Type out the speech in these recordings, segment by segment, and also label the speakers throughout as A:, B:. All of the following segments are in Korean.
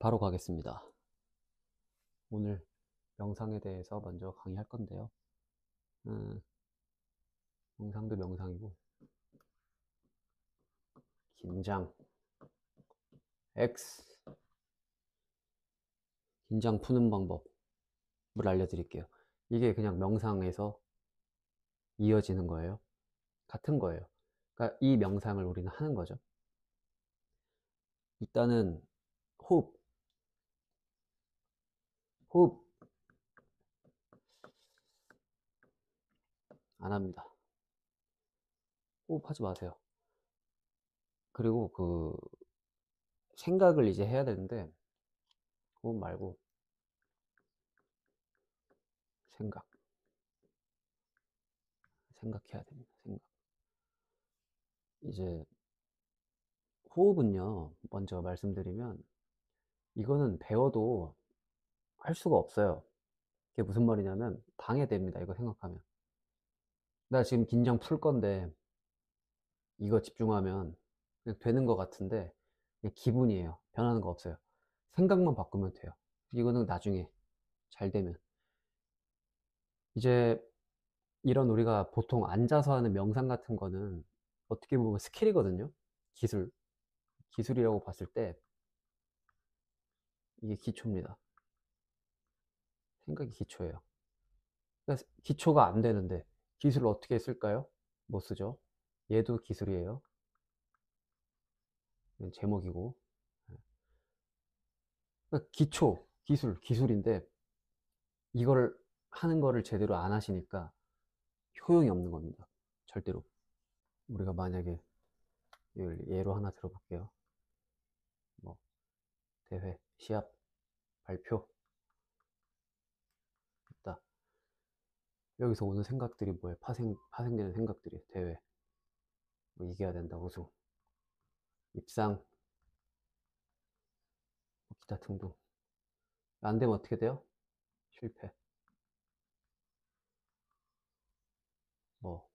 A: 바로 가겠습니다. 오늘 명상에 대해서 먼저 강의할 건데요. 명상도 명상이고, 긴장, X, 긴장 푸는 방법을 알려드릴게요. 이게 그냥 명상에서 이어지는 거예요. 같은 거예요. 그러니까 이 명상을 우리는 하는 거죠. 일단은 호흡, 호흡 안 합니다. 호흡하지 마세요. 그리고 생각을 이제 해야 되는데, 호흡 말고 생각, 생각해야 됩니다. 생각. 이제 호흡은요, 먼저 말씀드리면, 이거는 배워도 할 수가 없어요. 그게 무슨 말이냐면, 방해됩니다. 이거 생각하면. 나 지금 긴장 풀 건데, 이거 집중하면 그냥 되는 것 같은데, 그냥 기분이에요. 변하는 거 없어요. 생각만 바꾸면 돼요. 이거는 나중에 잘 되면. 이제 이런 우리가 보통 앉아서 하는 명상 같은 거는 어떻게 보면 스킬이거든요. 기술. 기술이라고 봤을 때, 이게 기초입니다. 생각이 기초예요. 그러니까 기초가 안 되는데 기술을 어떻게 쓸까요? 못 쓰죠. 얘도 기술이에요. 이건 제목이고. 그러니까 기초, 기술인데 이걸 하는 거를 제대로 안 하시니까 효용이 없는 겁니다. 절대로. 우리가 만약에 이걸 예로 하나 들어볼게요. 뭐 대회, 시합, 발표 있다. 여기서 오는 생각들이 뭐예요? 파생되는 생각들이 대회, 뭐 이겨야 된다, 우승, 입상, 뭐 기타 등등. 안 되면 어떻게 돼요? 실패. 뭐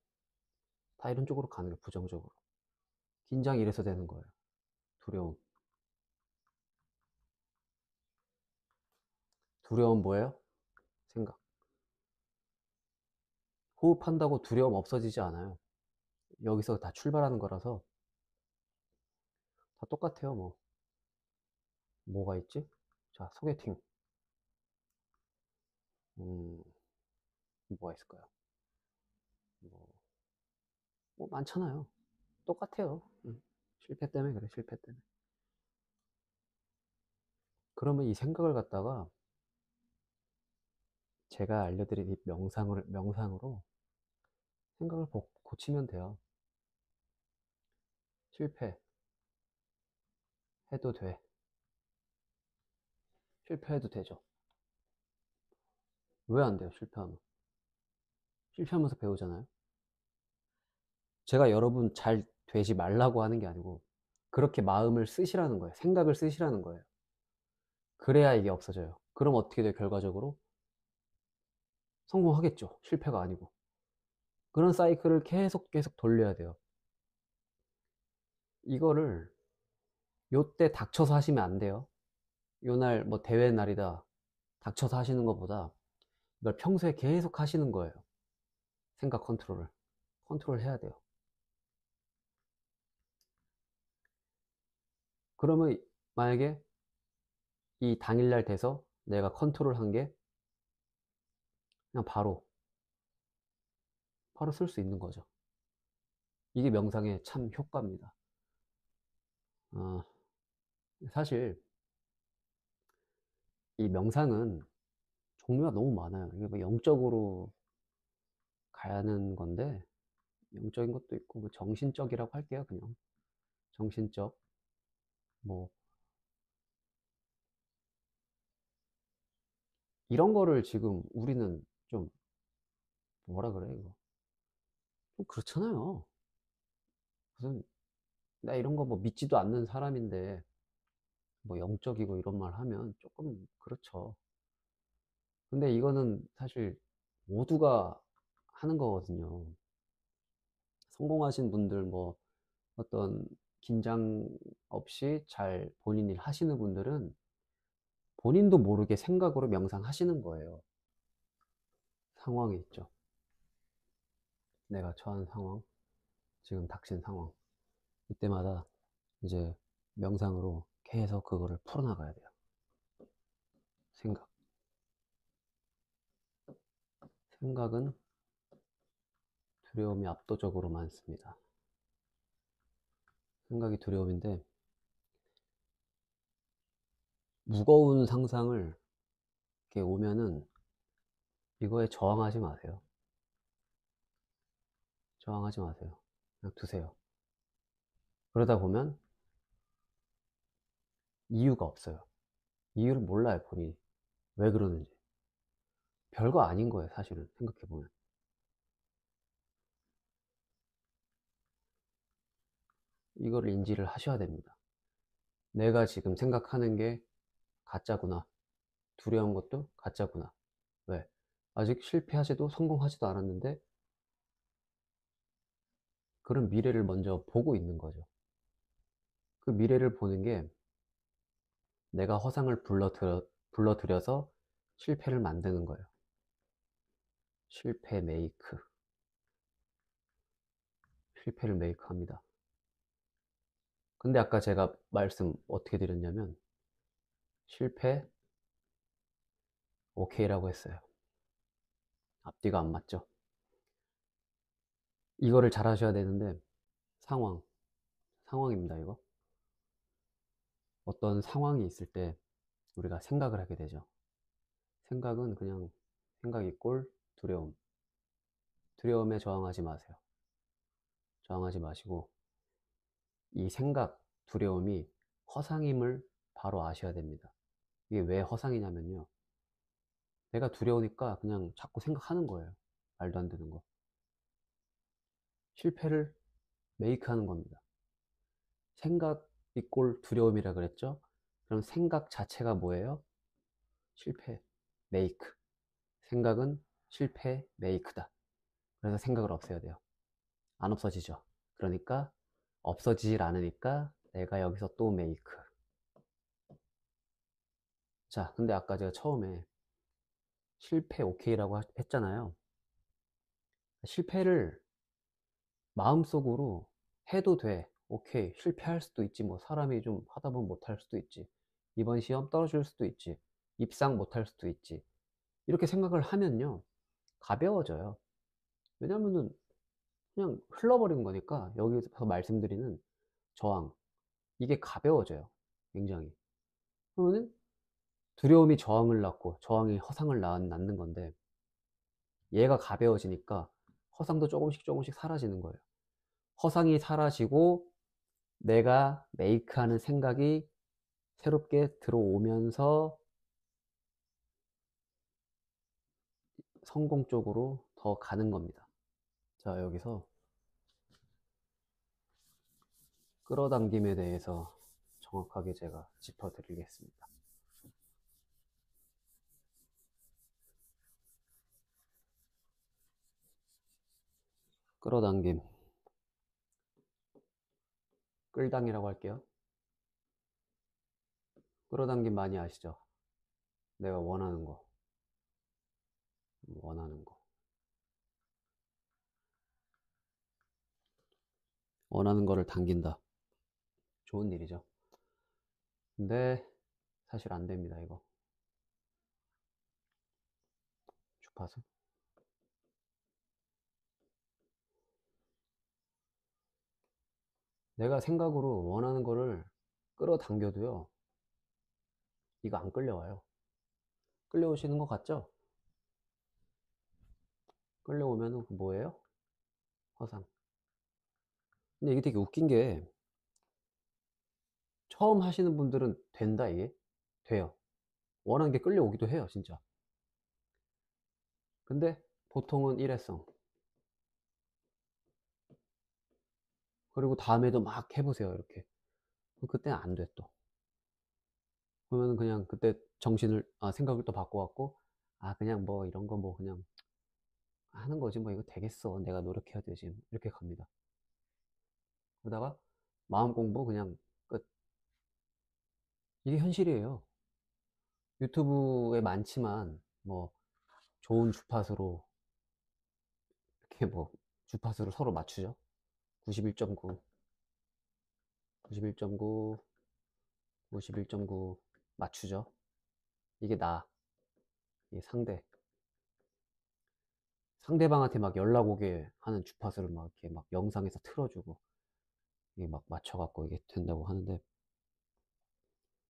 A: 다 이런 쪽으로 가는 게 부정적으로. 긴장이 이래서 되는 거예요. 두려움. 두려움 뭐예요? 생각. 호흡한다고 두려움 없어지지 않아요. 여기서 다 출발하는 거라서 다 똑같아요. 뭐가 있지? 자, 소개팅. 음, 뭐가 있을까요? 뭐, 뭐 많잖아요. 똑같아요. 실패 때문에 그래, 실패 때문에. 그러면 이 생각을 갖다가 제가 알려드린 이 명상으로 생각을 고치면 돼요. 실패해도 돼. 실패해도 되죠. 왜 안 돼요, 실패하면? 실패하면서 배우잖아요. 제가 여러분 잘 되지 말라고 하는 게 아니고, 그렇게 마음을 쓰시라는 거예요. 생각을 쓰시라는 거예요. 그래야 이게 없어져요. 그럼 어떻게 돼요, 결과적으로? 성공하겠죠. 실패가 아니고. 그런 사이클을 계속 돌려야 돼요. 이거를 요때 닥쳐서 하시면 안 돼요. 요날 뭐 대회 날이다. 닥쳐서 하시는 것보다 이걸 평소에 계속 하시는 거예요. 생각 컨트롤을. 컨트롤 해야 돼요. 그러면 만약에 이 당일날 돼서 내가 컨트롤 한 게 그냥 바로 쓸 수 있는 거죠. 이게 명상의 참 효과입니다. 어, 사실 이 명상은 종류가 너무 많아요. 이게 뭐 영적으로 가는 건데, 영적인 것도 있고, 뭐 정신적이라고 할게요, 그냥. 정신적. 뭐, 이런 거를 지금 우리는 좀, 뭐라 그래, 이거. 좀 그렇잖아요. 무슨, 나 이런 거 뭐 믿지도 않는 사람인데, 뭐 영적이고 이런 말 하면 조금 그렇죠. 근데 이거는 사실 모두가 하는 거거든요. 성공하신 분들, 뭐, 어떤 긴장 없이 잘 본인 일 하시는 분들은 본인도 모르게 생각으로 명상하시는 거예요. 상황이 있죠. 내가 처한 상황, 지금 닥친 상황. 이때마다 이제 명상으로 계속 그거를 풀어나가야 돼요. 생각. 생각은 두려움이 압도적으로 많습니다. 생각이 두려움인데, 무거운 상상을 이렇게 오면은 이거에 저항하지 마세요. 저항하지 마세요. 그냥 두세요. 그러다 보면 이유가 없어요. 이유를 몰라요, 본인이. 왜 그러는지. 별거 아닌 거예요, 사실은. 생각해보면. 이거를 인지를 하셔야 됩니다. 내가 지금 생각하는 게 가짜구나. 두려운 것도 가짜구나. 왜? 아직 실패하지도 성공하지도 않았는데 그런 미래를 먼저 보고 있는 거죠. 그 미래를 보는 게 내가 허상을 불러들여서 실패를 만드는 거예요. 실패 메이크. 실패를 메이크 합니다. 근데 아까 제가 말씀 어떻게 드렸냐면 실패 오케이라고 했어요. 앞뒤가 안 맞죠? 이거를 잘 하셔야 되는데 상황입니다, 이거. 어떤 상황이 있을 때 우리가 생각을 하게 되죠. 생각은 그냥 생각 이꼴 두려움. 두려움에 저항하지 마세요. 저항하지 마시고 이 생각, 두려움이 허상임을 바로 아셔야 됩니다. 이게 왜 허상이냐면요. 내가 두려우니까 그냥 자꾸 생각하는 거예요. 말도 안 되는 거. 실패를 메이크하는 겁니다. 생각 이꼴 두려움이라 그랬죠? 그럼 생각 자체가 뭐예요? 실패, 메이크. 생각은 실패, 메이크다. 그래서 생각을 없애야 돼요. 안 없어지죠. 그러니까 없어지질 않으니까 내가 여기서 또 메이크. 자, 근데 아까 제가 처음에 실패 오케이라고 했잖아요. 실패를 마음속으로 해도 돼. 오케이. 실패할 수도 있지. 뭐 사람이 좀 하다 보면 못할 수도 있지. 이번 시험 떨어질 수도 있지. 입상 못할 수도 있지. 이렇게 생각을 하면요. 가벼워져요. 왜냐면은 그냥 흘러버린 거니까 여기서 말씀드리는 저항. 이게 가벼워져요. 굉장히. 그러면 두려움이 저항을 낳고 저항이 허상을 낳는 건데 얘가 가벼워지니까 허상도 조금씩 조금씩 사라지는 거예요. 허상이 사라지고 내가 메이크하는 생각이 새롭게 들어오면서 성공 쪽으로 더 가는 겁니다. 자, 여기서 끌어당김에 대해서 정확하게 제가 짚어드리겠습니다. 끌어당김. 끌당이라고 할게요. 끌어당김 많이 아시죠? 내가 원하는 거. 원하는 거. 원하는 거를 당긴다. 좋은 일이죠. 근데 사실 안 됩니다, 이거. 주파수. 내가 생각으로 원하는 거를 끌어당겨도요, 이거 안 끌려와요. 끌려오시는 것 같죠? 끌려오면은 그 뭐예요? 허상. 근데 이게 되게 웃긴 게, 처음 하시는 분들은 된다, 이게? 돼요. 원하는 게 끌려오기도 해요, 진짜. 근데 보통은 일회성. 그리고 다음에도 막 해보세요, 이렇게. 그때는 안 돼, 또. 그러면 그냥 그때 생각을 또 바꿔갖고, 그냥 뭐 이런 거 뭐 그냥 하는 거지, 뭐 이거 되겠어. 내가 노력해야 되지. 이렇게 갑니다. 그러다가 마음 공부 그냥 끝. 이게 현실이에요. 유튜브에 많지만 뭐 좋은 주파수로 이렇게 뭐 주파수를 서로 맞추죠. 91.9, 91.9, 91.9 맞추죠. 이게 이게 상대방한테 막 연락 오게 하는 주파수를 막 이렇게 막 영상에서 틀어주고 이게 막 맞춰갖고 이게 된다고 하는데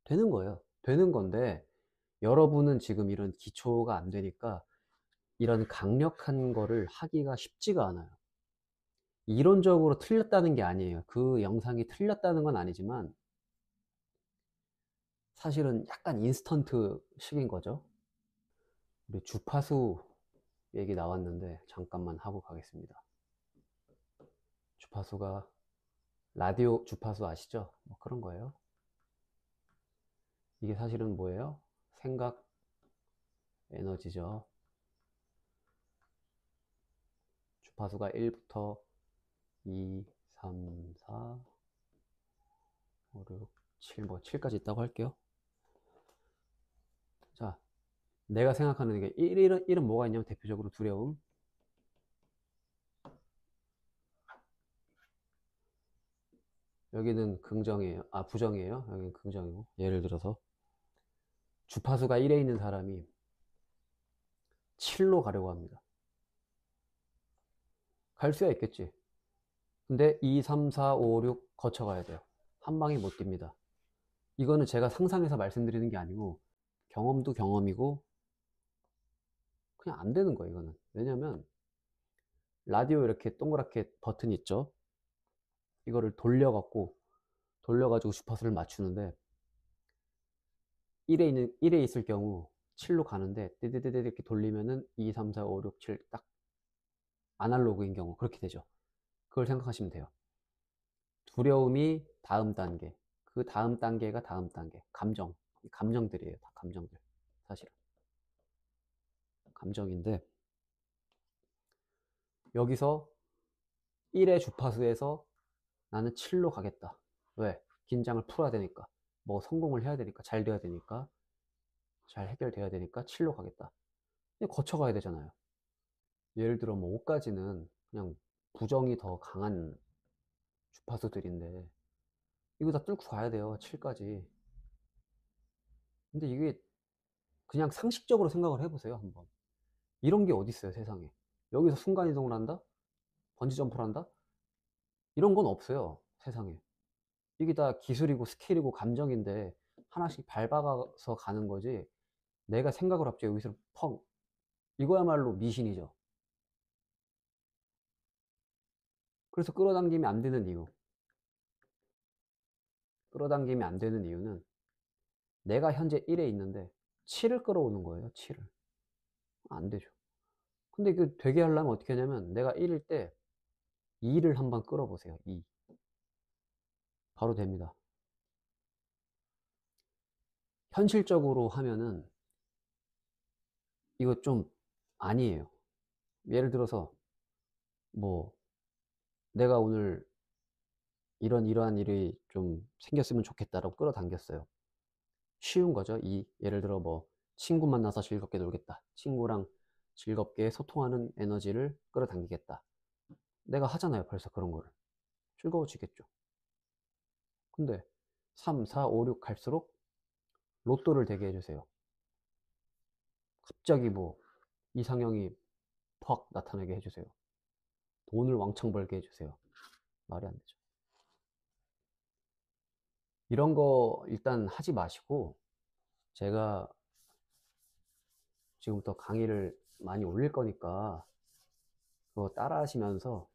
A: 되는 거예요. 되는 건데 여러분은 지금 이런 기초가 안 되니까 이런 강력한 거를 하기가 쉽지가 않아요. 이론적으로 틀렸다는 게 아니에요. 그 영상이 틀렸다는 건 아니지만 사실은 약간 인스턴트식인 거죠. 우리 주파수 얘기 나왔는데 잠깐만 하고 가겠습니다. 주파수가 라디오 주파수 아시죠? 뭐 그런 거예요. 이게 사실은 뭐예요? 생각 에너지죠. 주파수가 1부터 2, 3, 4, 5, 6, 7, 뭐 7까지 있다고 할게요. 자, 내가 생각하는 게 1은 뭐가 있냐면 대표적으로 두려움. 여기는 긍정이에요. 아, 부정이에요. 여기는 긍정이고. 예를 들어서 주파수가 1에 있는 사람이 7로 가려고 합니다. 갈 수야 있겠지. 근데 2, 3, 4, 5, 6 거쳐가야 돼요. 한 방에 못 뜁니다. 이거는 제가 상상해서 말씀드리는 게 아니고 경험도 경험이고 그냥 안 되는 거예요, 이거는. 왜냐면 라디오 이렇게 동그랗게 버튼 있죠. 이거를 돌려가지고 주파수를 맞추는데 1에 있을 경우 7로 가는데 띠디디디 이렇게 돌리면은 2, 3, 4, 5, 6, 7 딱 아날로그인 경우 그렇게 되죠. 그걸 생각하시면 돼요. 두려움이 다음 단계, 그 다음 단계가 다음 단계. 감정들이에요. 다 감정들. 사실은 감정인데 여기서 1의 주파수에서 나는 7로 가겠다. 왜? 긴장을 풀어야 되니까. 뭐 성공을 해야 되니까. 잘 돼야 되니까. 잘 해결돼야 되니까 7로 가겠다. 근데 거쳐가야 되잖아요. 예를 들어 뭐 5까지는 그냥 부정이 더 강한 주파수들인데 이거 다 뚫고 가야 돼요. 7까지. 근데 이게 그냥 상식적으로 생각을 해보세요. 한번. 이런 게 어디 있어요, 세상에. 여기서 순간이동을 한다? 번지점프를 한다? 이런 건 없어요, 세상에. 이게 다 기술이고 스킬이고 감정인데 하나씩 밟아가서 가는 거지. 내가 생각을 합쳐 여기서 펑. 이거야말로 미신이죠. 그래서 끌어당김이 안 되는 이유. 끌어당김이 안 되는 이유는 내가 현재 1에 있는데 7을 끌어오는 거예요, 7을. 안 되죠. 근데 그 되게 하려면 어떻게 하냐면 내가 1일 때 2를 한번 끌어보세요. 2. 바로 됩니다. 현실적으로 하면은 이거 좀 아니에요. 예를 들어서 뭐 내가 오늘 이러한 일이 좀 생겼으면 좋겠다라고 끌어당겼어요. 쉬운 거죠. 예를 들어 뭐 친구 만나서 즐겁게 놀겠다. 친구랑 즐겁게 소통하는 에너지를 끌어당기겠다. 내가 하잖아요. 벌써 그런 거를. 즐거워지겠죠. 근데 3, 4, 5, 6 갈수록 로또를 되게 해주세요. 갑자기 뭐 이상형이 퍽 나타나게 해주세요. 돈을 왕창 벌게 해주세요. 말이 안 되죠. 이런 거 일단 하지 마시고 제가 지금부터 강의를 많이 올릴 거니까 그거 따라 하시면서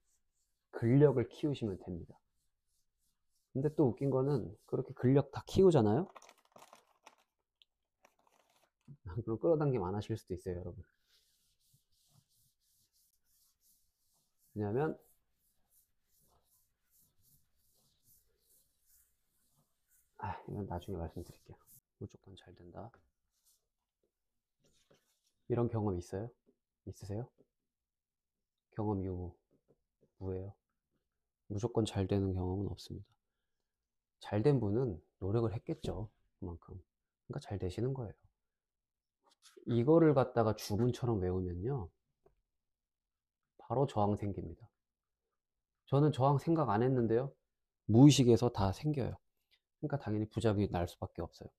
A: 근력을 키우시면 됩니다. 근데 또 웃긴 거는 그렇게 근력 다 키우잖아요? 그럼 끌어당김 안 하실 수도 있어요, 여러분. 왜냐면 이건 나중에 말씀드릴게요. 무조건 잘 된다. 이런 경험 있어요? 있으세요? 경험 무예요. 무조건 잘 되는 경험은 없습니다. 잘 된 분은 노력을 했겠죠. 그만큼. 그러니까 잘 되시는 거예요. 이거를 갖다가 주문처럼 외우면요, 바로 저항 생깁니다. 저는 저항 생각 안 했는데요, 무의식에서 다 생겨요. 그러니까 당연히 부작용이 날 수밖에 없어요.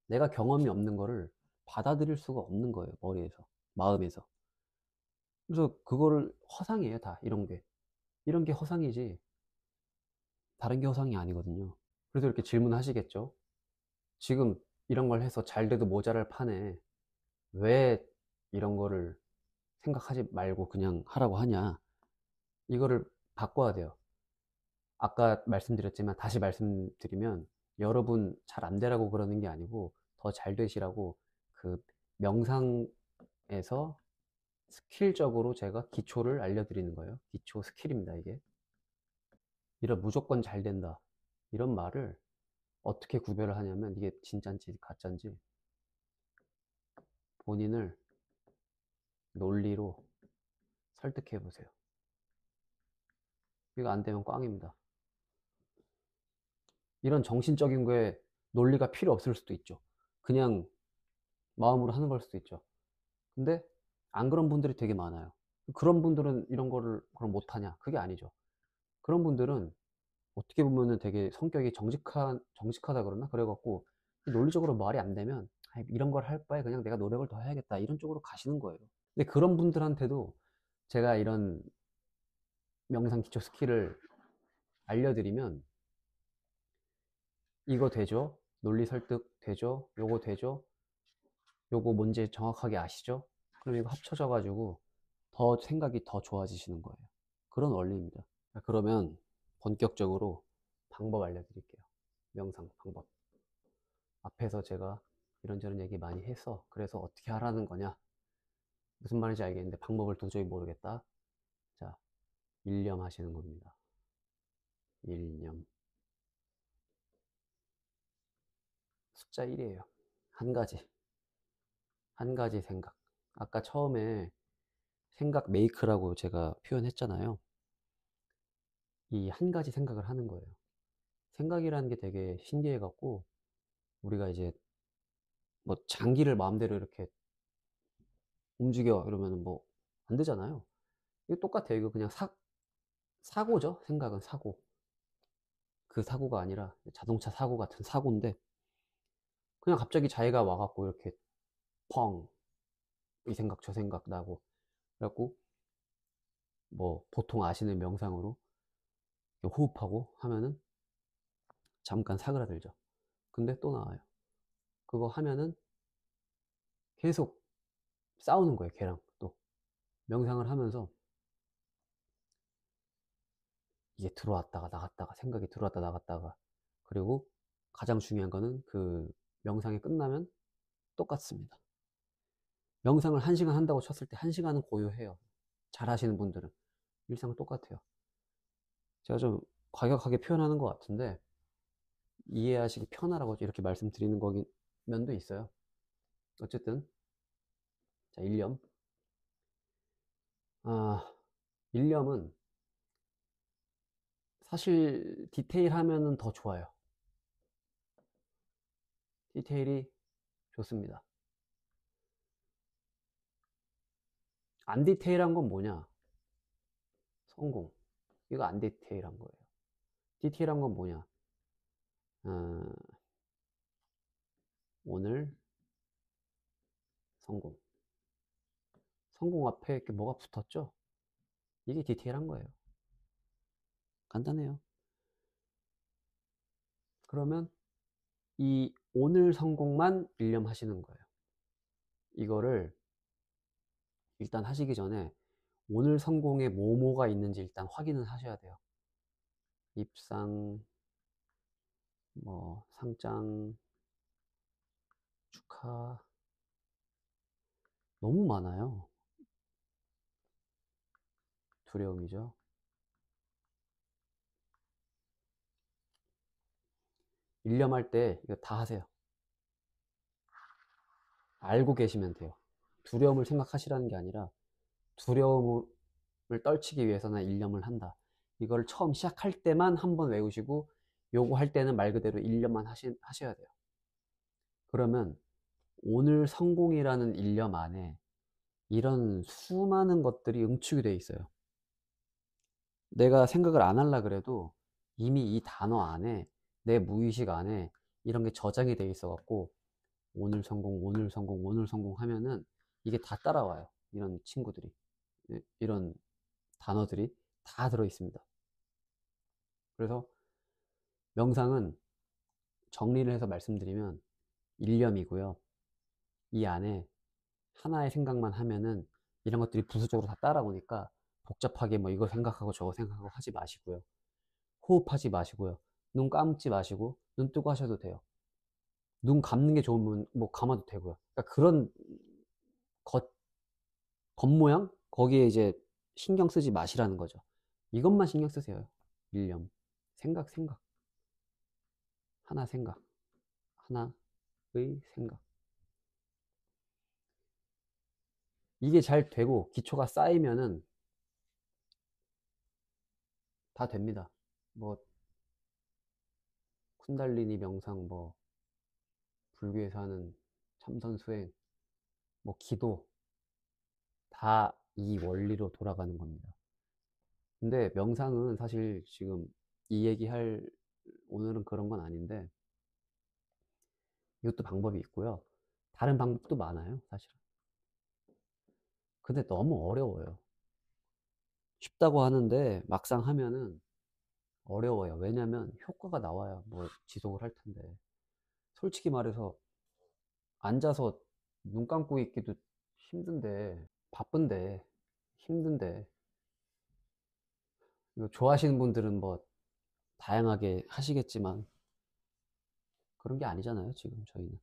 A: 내가 경험이 없는 거를 받아들일 수가 없는 거예요, 머리에서, 마음에서. 그래서 그거를 허상이에요, 다. 이런 게 허상이지 다른 게 허상이 아니거든요. 그래서 이렇게 질문하시겠죠. 지금 이런 걸 해서 잘 돼도 모자랄 판에 왜 이런 거를 생각하지 말고 그냥 하라고 하냐. 이거를 바꿔야 돼요. 아까 말씀드렸지만 다시 말씀드리면, 여러분 잘 안 되라고 그러는 게 아니고 더 잘 되시라고, 그 명상에서 스킬적으로 제가 기초를 알려드리는 거예요. 기초 스킬입니다, 이게. 이런 무조건 잘 된다, 이런 말을 어떻게 구별을 하냐면, 이게 진짠지 가짠지 본인을 논리로 설득해 보세요. 이거 안 되면 꽝입니다. 이런 정신적인 거에 논리가 필요 없을 수도 있죠. 그냥 마음으로 하는 걸 수도 있죠. 근데 안 그런 분들이 되게 많아요. 그런 분들은 이런 거를 그럼 못하냐? 그게 아니죠. 그런 분들은 어떻게 보면은 되게 성격이 정직하다 그러나? 그래갖고 논리적으로 말이 안 되면, 이런 걸 할 바에 그냥 내가 노력을 더 해야겠다, 이런 쪽으로 가시는 거예요. 근데 그런 분들한테도 제가 이런 명상 기초 스킬을 알려드리면, 이거 되죠? 논리 설득 되죠? 요거 되죠? 요거 뭔지 정확하게 아시죠? 그럼 이거 합쳐져 가지고 더 생각이 더 좋아지시는 거예요. 그런 원리입니다. 그러면 본격적으로 방법 알려드릴게요. 명상 방법. 앞에서 제가 이런저런 얘기 많이 해서, 그래서 어떻게 하라는 거냐, 무슨 말인지 알겠는데 방법을 도저히 모르겠다. 자, 일념 하시는 겁니다. 일념. 숫자 1이에요. 한 가지. 한 가지 생각. 아까 처음에 생각 메이크라고 제가 표현했잖아요. 이 한 가지 생각을 하는 거예요. 생각이라는 게 되게 신기해 갖고, 우리가 이제 뭐 장기를 마음대로 이렇게 움직여 이러면은 뭐 안 되잖아요. 이거 똑같아요. 이거 그냥 사고죠. 생각은 사고. 그 사고가 아니라 자동차 사고 같은 사고인데, 그냥 갑자기 자기가 와갖고 이렇게 펑, 이 생각 저 생각 나고, 그래갖고 뭐 보통 아시는 명상으로 호흡하고 하면은 잠깐 사그라들죠. 근데 또 나와요. 그거 하면은 계속 싸우는 거예요, 걔랑. 또 명상을 하면서 이게 들어왔다가 나갔다가, 생각이 들어왔다 나갔다가. 그리고 가장 중요한 거는 그 명상이 끝나면 똑같습니다. 명상을 1시간 한다고 쳤을 때 1시간은 고요해요. 잘 하시는 분들은. 일상은 똑같아요. 제가 좀 과격하게 표현하는 것 같은데, 이해하시기 편하라고 이렇게 말씀드리는 거긴 면도 있어요. 어쨌든, 자, 일념. 일념은 사실 디테일하면은 더 좋아요. 디테일이 좋습니다. 안 디테일한 건 뭐냐? 성공. 이거 안 디테일한 거예요. 디테일한 건 뭐냐? 어, 오늘 성공. 성공 앞에 이렇게 뭐가 붙었죠? 이게 디테일한 거예요. 간단해요. 그러면 이 오늘 성공만 일념하시는 거예요. 이거를 일단 하시기 전에 오늘 성공에 뭐뭐가 있는지 일단 확인을 하셔야 돼요. 입상, 뭐 상장, 축하, 너무 많아요. 두려움이죠. 일념할 때 이거 다 하세요. 알고 계시면 돼요. 두려움을 생각하시라는 게 아니라, 두려움을 떨치기 위해서는 일념을 한다. 이걸 처음 시작할 때만 한번 외우시고, 요거 할 때는 말 그대로 일념만 하셔야 돼요. 그러면 오늘 성공이라는 일념 안에 이런 수많은 것들이 응축이 돼 있어요. 내가 생각을 안 하려 그래도 이미 이 단어 안에, 내 무의식 안에 이런 게 저장이 돼 있어 갖고 오늘 성공, 오늘 성공, 오늘 성공 하면은 이게 다 따라와요. 이런 친구들이, 이런 단어들이 다 들어 있습니다. 그래서 명상은 정리를 해서 말씀드리면 일념이고요. 이 안에 하나의 생각만 하면은 이런 것들이 부수적으로 다 따라오니까 복잡하게 뭐 이거 생각하고 저거 생각하고 하지 마시고요. 호흡하지 마시고요. 눈 감지 마시고 눈 뜨고 하셔도 돼요. 눈 감는 게 좋으면 뭐 감아도 되고요. 그러니까 그런 겉모양? 거기에 이제 신경 쓰지 마시라는 거죠. 이것만 신경 쓰세요. 일념. 생각, 생각. 하나 생각. 하나의 생각. 이게 잘 되고 기초가 쌓이면은 다 됩니다. 뭐 쿤달리니 명상, 뭐 불교에서 하는 참선 수행, 뭐 기도 다 이 원리로 돌아가는 겁니다. 근데 명상은 사실 지금 이 얘기할 오늘은 그런 건 아닌데 이것도 방법이 있고요. 다른 방법도 많아요, 사실은. 근데 너무 어려워요. 쉽다고 하는데 막상 하면은 어려워요. 왜냐면 효과가 나와야 뭐 지속을 할 텐데. 솔직히 말해서 앉아서 눈 감고 있기도 힘든데, 바쁜데, 힘든데, 이거 좋아하시는 분들은 뭐 다양하게 하시겠지만 그런 게 아니잖아요, 지금 저희는.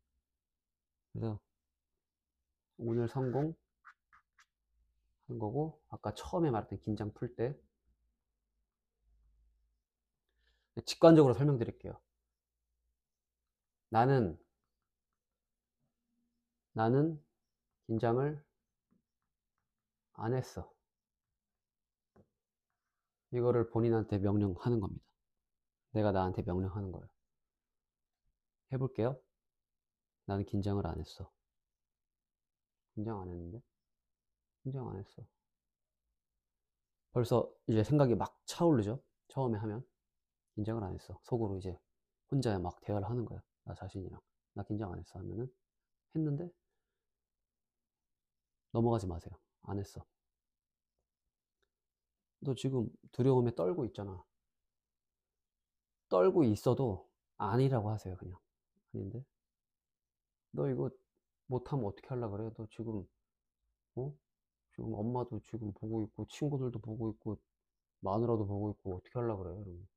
A: 그래서 오늘 성공한 거고, 아까 처음에 말했던 긴장 풀 때, 직관적으로 설명드릴게요. 나는, 나는 긴장을 안 했어. 이거를 본인한테 명령하는 겁니다. 내가 나한테 명령하는 거예요. 해볼게요. 나는 긴장을 안 했어. 긴장 안 했는데? 긴장 안 했어. 벌써 이제 생각이 막 차오르죠? 처음에 하면. 긴장을 안 했어. 속으로 이제 혼자 막 대화를 하는 거야. 나 자신이랑. 나 긴장 안 했어 하면은 했는데 넘어가지 마세요. 안 했어. 너 지금 두려움에 떨고 있잖아. 떨고 있어도 아니라고 하세요, 그냥. 아닌데? 너 이거 못하면 어떻게 하려고 그래? 너 지금, 어? 지금 엄마도 지금 보고 있고, 친구들도 보고 있고, 마누라도 보고 있고, 어떻게 하려고 그래? 이러면.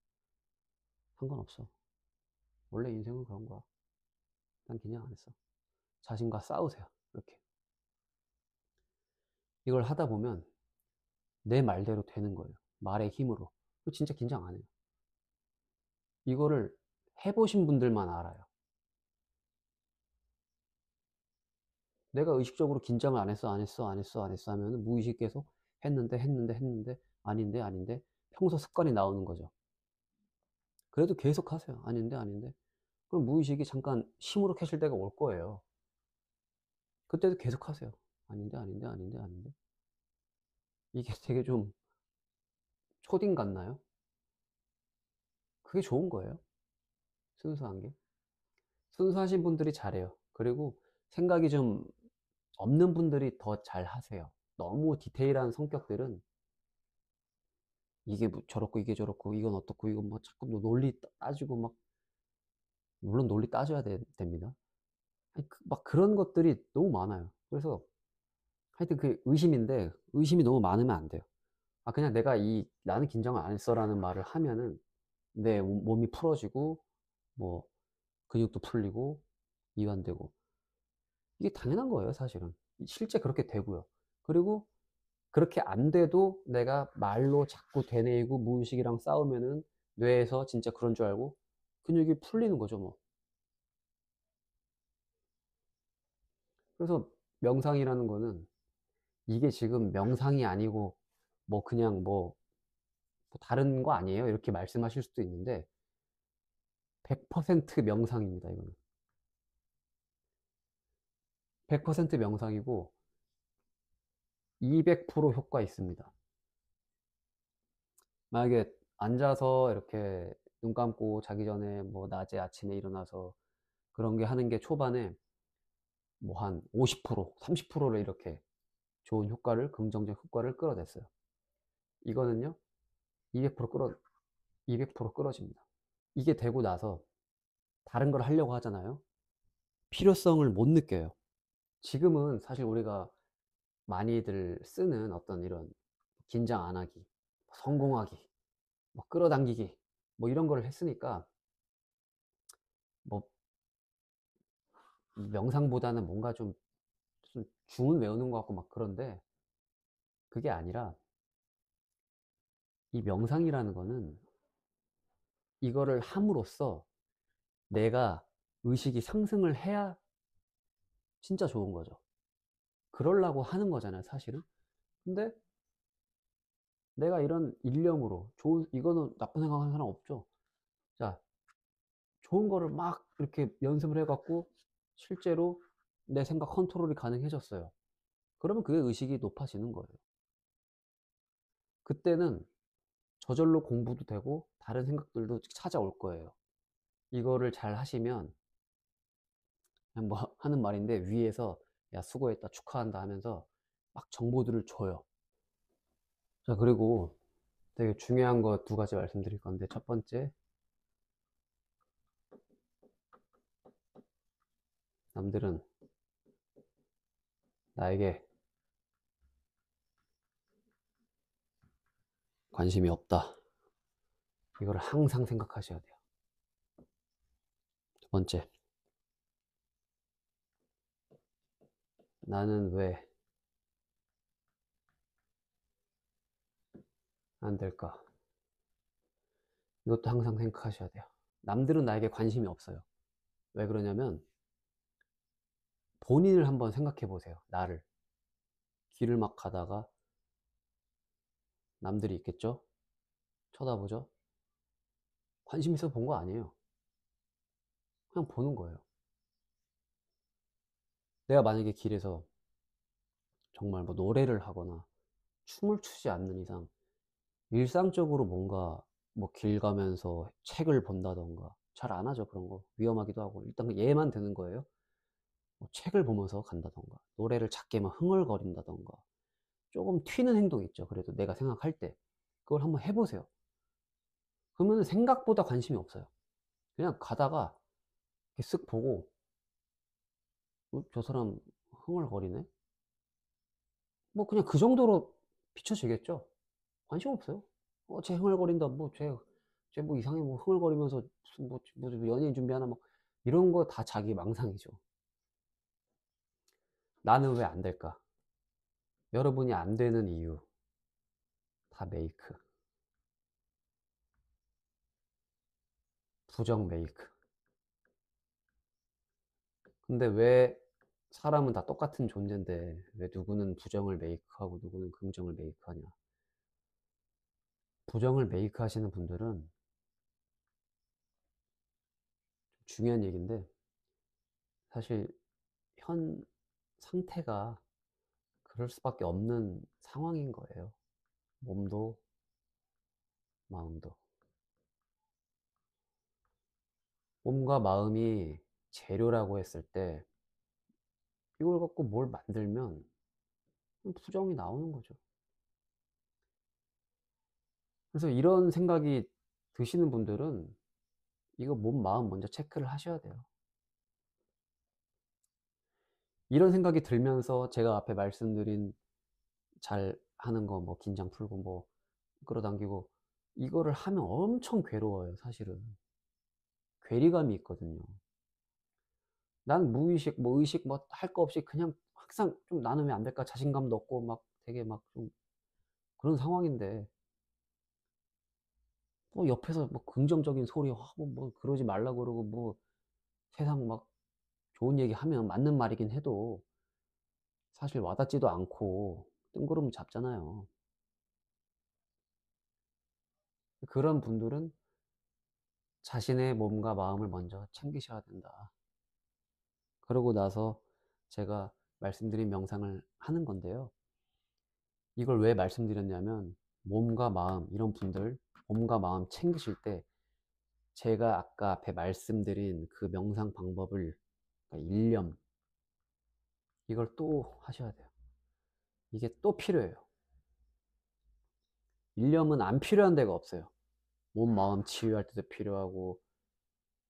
A: 상관없어. 원래 인생은 그런 거야. 난 긴장 안 했어. 자신과 싸우세요. 이렇게. 이걸 하다 보면 내 말대로 되는 거예요. 말의 힘으로. 진짜 긴장 안 해요. 이거를 해보신 분들만 알아요. 내가 의식적으로 긴장을 안 했어, 안 했어, 안 했어, 안 했어 하면 무의식 계속 했는데, 아닌데, 평소 습관이 나오는 거죠. 그래도 계속 하세요. 아닌데. 그럼 무의식이 잠깐 시무룩해질 때가 올 거예요. 그때도 계속 하세요. 아닌데. 이게 되게 좀 초딩 같나요? 그게 좋은 거예요. 순수한 게. 순수하신 분들이 잘해요. 그리고 생각이 좀 없는 분들이 더 잘 하세요. 너무 디테일한 성격들은 이게 뭐 저렇고 이게 저렇고 이건 어떻고 이건 뭐 자꾸 뭐 논리 따지고 막 물론 논리 따져야 됩니다. 막 그런 것들이 너무 많아요. 그래서 하여튼 그 의심인데 의심이 너무 많으면 안 돼요. 아 그냥 내가 이 나는 긴장을 안 했어라는 말을 하면은 내 몸이 풀어지고 뭐 근육도 풀리고 이완되고 이게 당연한 거예요, 사실은. 실제 그렇게 되고요. 그리고 그렇게 안 돼도 내가 말로 자꾸 되뇌이고 무의식이랑 싸우면은 뇌에서 진짜 그런 줄 알고 근육이 풀리는 거죠, 뭐. 그래서 명상이라는 거는 이게 지금 명상이 아니고 뭐 그냥 뭐 다른 거 아니에요? 이렇게 말씀하실 수도 있는데 100% 명상입니다, 이거는. 100% 명상이고 200% 효과 있습니다. 만약에 앉아서 이렇게 눈 감고 자기 전에 뭐 낮에 아침에 일어나서 그런 게 하는 게 초반에 뭐 한 50%, 30%를 이렇게 좋은 효과를, 긍정적 효과를 끌어냈어요. 이거는요, 200% 200% 끌어집니다. 이게 되고 나서 다른 걸 하려고 하잖아요. 필요성을 못 느껴요. 지금은 사실 우리가 많이들 쓰는 어떤 이런 긴장 안 하기, 성공하기, 뭐 끌어당기기, 뭐 이런 거를 했으니까 뭐 명상보다는 뭔가 좀 주문 외우는 것 같고 막 그런데, 그게 아니라 이 명상이라는 거는 이거를 함으로써 내가 의식이 상승을 해야 진짜 좋은 거죠. 그러려고 하는 거잖아요, 사실은. 근데 내가 이런 일념으로 이거는 나쁜 생각하는 사람 없죠. 자, 좋은 거를 막 이렇게 연습을 해갖고 실제로 내 생각 컨트롤이 가능해졌어요. 그러면 그게 의식이 높아지는 거예요. 그때는 저절로 공부도 되고 다른 생각들도 찾아올 거예요. 이거를 잘 하시면 그냥 뭐 하는 말인데, 위에서 야 수고했다 축하한다 하면서 막 정보들을 줘요. 자, 그리고 되게 중요한 거 두 가지 말씀드릴 건데, 첫 번째, 남들은 나에게 관심이 없다. 이걸 항상 생각하셔야 돼요. 두 번째, 나는 왜 안 될까? 이것도 항상 생각하셔야 돼요. 남들은 나에게 관심이 없어요. 왜 그러냐면 본인을 한번 생각해 보세요. 나를. 길을 막 가다가 남들이 있겠죠? 쳐다보죠? 관심 있어서 본 거 아니에요. 그냥 보는 거예요. 내가 만약에 길에서 정말 뭐 노래를 하거나 춤을 추지 않는 이상 일상적으로 뭔가 뭐 길 가면서 책을 본다던가 잘 안 하죠. 그런 거 위험하기도 하고. 일단 예만 드는 거예요. 뭐 책을 보면서 간다던가 노래를 작게 막 흥얼거린다던가 조금 튀는 행동 있죠. 그래도 내가 생각할 때 그걸 한번 해보세요. 그러면 생각보다 관심이 없어요. 그냥 가다가 이렇게 쓱 보고 저 사람 흥얼거리네? 뭐 그냥 그 정도로 비춰지겠죠. 관심 없어요. 쟤 흥얼거린다. 쟤 뭐 이상해. 뭐 흥얼거리면서 무슨 연예인 준비하나. 뭐 이런 거 다 자기 망상이죠. 나는 왜 안 될까? 여러분이 안 되는 이유 다 메이크. 부정 메이크. 근데 왜 사람은 다 똑같은 존재인데 왜 누구는 부정을 메이크하고 누구는 긍정을 메이크하냐? 부정을 메이크하시는 분들은 중요한 얘기인데, 사실 현 상태가 그럴 수밖에 없는 상황인 거예요. 몸도 마음도. 몸과 마음이 재료라고 했을 때 이걸 갖고 뭘 만들면 부정이 나오는 거죠. 그래서 이런 생각이 드시는 분들은 이거 몸, 마음 먼저 체크를 하셔야 돼요. 이런 생각이 들면서 제가 앞에 말씀드린 잘 하는 거, 뭐 긴장 풀고 뭐 끌어당기고 이거를 하면 엄청 괴로워요, 사실은. 괴리감이 있거든요. 난 무의식, 뭐 의식 뭐 할 거 없이 그냥 항상 좀 나는 왜 안 될까 자신감도 없고 막 되게 막 좀 그런 상황인데, 뭐 옆에서 뭐 긍정적인 소리 뭐 그러지 말라고 그러고 뭐 세상 막 좋은 얘기 하면 맞는 말이긴 해도 사실 와닿지도 않고 뜬구름 잡잖아요. 그런 분들은 자신의 몸과 마음을 먼저 챙기셔야 된다. 그러고 나서 제가 말씀드린 명상을 하는 건데요. 이걸 왜 말씀드렸냐면 몸과 마음 이런 분들 몸과 마음 챙기실 때 제가 아까 앞에 말씀드린 그 명상 방법을 그러니까 일념 이걸 또 하셔야 돼요. 이게 또 필요해요. 일념은 안 필요한 데가 없어요. 몸 마음 치유할 때도 필요하고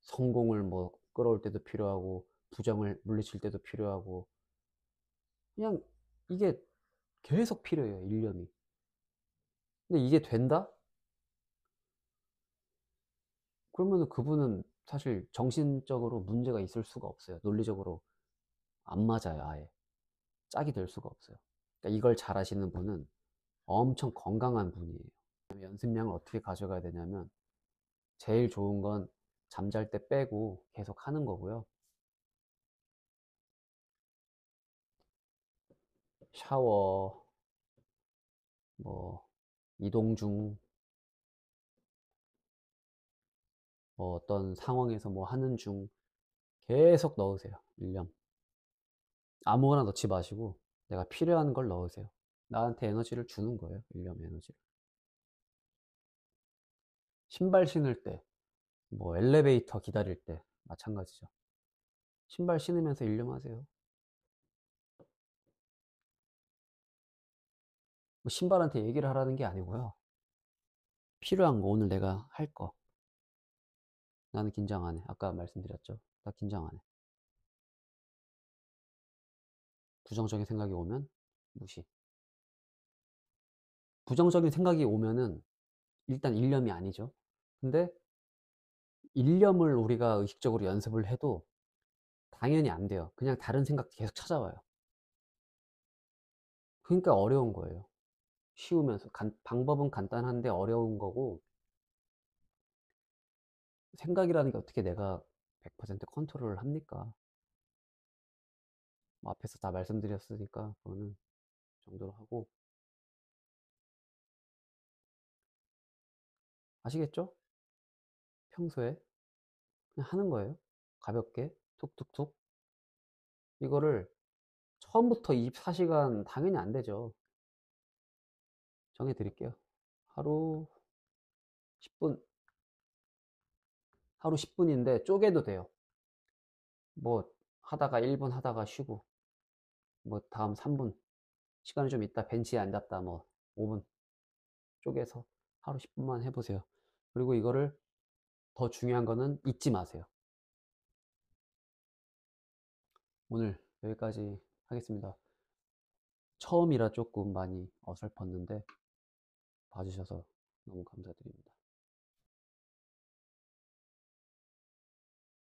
A: 성공을 뭐 끌어올 때도 필요하고 부정을 물리칠 때도 필요하고 그냥 이게 계속 필요해요. 일념이. 근데 이게 된다? 그러면 그분은 사실 정신적으로 문제가 있을 수가 없어요. 논리적으로 안 맞아요. 아예 짝이 될 수가 없어요. 그러니까 이걸 잘 하시는 분은 엄청 건강한 분이에요. 연습량을 어떻게 가져가야 되냐면 제일 좋은 건 잠잘 때 빼고 계속 하는 거고요. 샤워, 뭐 이동 중, 뭐 어떤 상황에서 뭐 하는 중 계속 넣으세요. 일념. 아무거나 넣지 마시고 내가 필요한 걸 넣으세요. 나한테 에너지를 주는 거예요. 일념 에너지를. 신발 신을 때, 뭐 엘리베이터 기다릴 때 마찬가지죠. 신발 신으면서 일념하세요. 뭐 신발한테 얘기를 하라는 게 아니고요. 필요한 거 오늘 내가 할 거. 나는 긴장 안 해. 아까 말씀드렸죠. 나 긴장 안 해. 부정적인 생각이 오면 무시. 부정적인 생각이 오면은 일단 일념이 아니죠. 근데 일념을 우리가 의식적으로 연습을 해도 당연히 안 돼요. 그냥 다른 생각 계속 찾아와요. 그러니까 어려운 거예요. 쉬우면서 방법은 간단한데 어려운 거고 생각이라는 게 어떻게 내가 100% 컨트롤을 합니까? 뭐 앞에서 다 말씀드렸으니까 그거는 그 정도로 하고 아시겠죠? 평소에 그냥 하는 거예요. 가볍게 툭툭툭 이거를 처음부터 24시간 당연히 안 되죠. 정해 드릴게요. 하루 10분 하루 10분인데 쪼개도 돼요. 뭐 하다가 1분 하다가 쉬고 뭐 다음 3분 시간이 좀 있다 벤치에 앉았다 뭐 5분 쪼개서 하루 10분만 해보세요. 그리고 이거를 더 중요한 거는 잊지 마세요. 오늘 여기까지 하겠습니다. 처음이라 조금 많이 어설펐는데 봐주셔서 너무 감사드립니다.